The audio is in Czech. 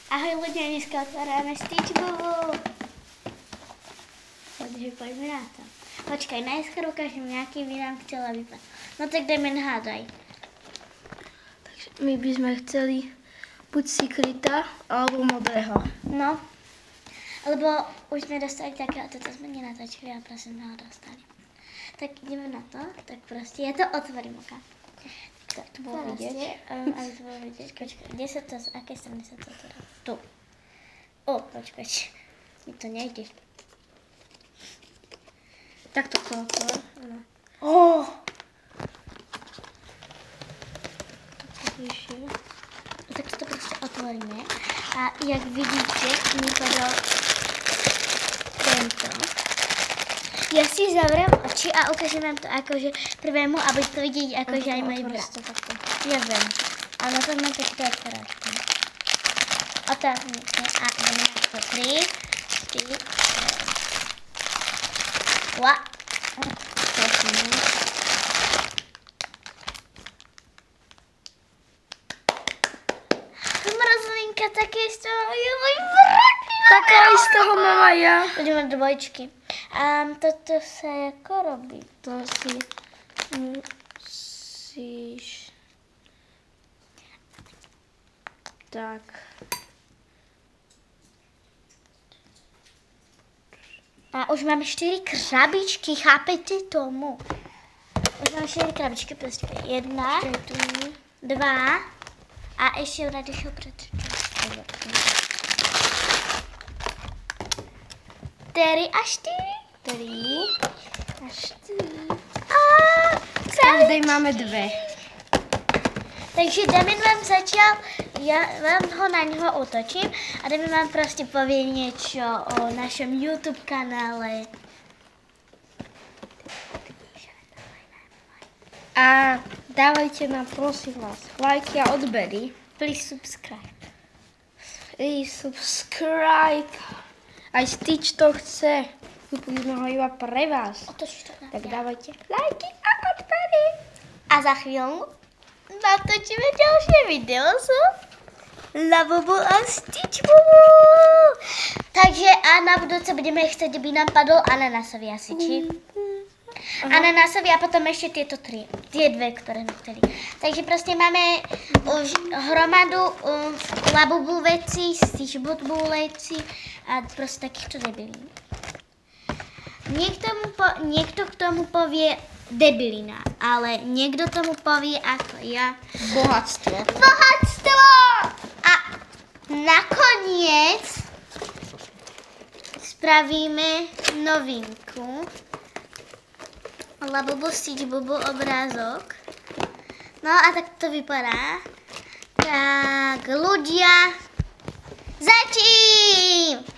Ahoj ľudia, dneska otvárame Stitchbovu. Takže poďme na to. Počkaj, najskôr ukážem, nejaký by nám chcela vypadať. No tak dajme hádaj. Takže my by sme chceli buď Secreta, alebo modrého. No, lebo už sme dostali také, a toto sme nenatočili a prosím sme ho dostali. Tak ideme na to, tak proste, ja to otvorím, oka. To bolo vidieť. Aby to bolo vidieť. Počkaj, kde sa to, z akej strany sa to teda? Tu. O, počkaj, mi to nejde. Tak to otvor. No. Oh! Tak to proste otvoríme. A jak vidíte, mi padol tento. Ja si zavriem oči a ukážem vám to akože prvému, aby to vidieť akože aj môj brat. Ja viem. Ale na to mám takto otvoráčku. Otvoríme a ideme na to 3, 4, 2. Mrzlinka také z toho je môj brat. Taká aj z toho mám aj ja. Ideme do dvojčky. A toto sa ako robí? To si musíš... Tak. A už máme 4 krabičky, chápete tomu? Už máme 4 krabičky, prostě 1, 2 a ještě vrát išel před 4 a 4. 3 a 4. A Každej máme 2. takže Damien vám začal, ja vám ho na něho utočím a Damien vám prostě povie niečo o našem YouTube kanále. A dávajte nám prosím vás lajky a odbery. Please subscribe. Please subscribe. Aj Stitch to chce. Vypudíme ho iba pre vás. Otoč to na Tak mňa. dávajte lajky a odbery. A za chvíľu natočíme ďalšie video s Lavabu a Stitchbovu. Takže a na budúce budeme chcieť, aby nám padol ananásový asi, či? Ananásový a potom ešte tieto 3. Tie 2, ktoré sme chceli. Takže proste máme už hromadu Labubu veci, Stitchbovu veci a proste takýchto debilín. Niekto k tomu povie debilina, ale niekto tomu povie ako ja. Bohatstvo. Bohatstvo! A nakoniec spravíme novinku. Labubu Stitchbovu obrázok. No a tak to vypadá. Tak ľudia, začím!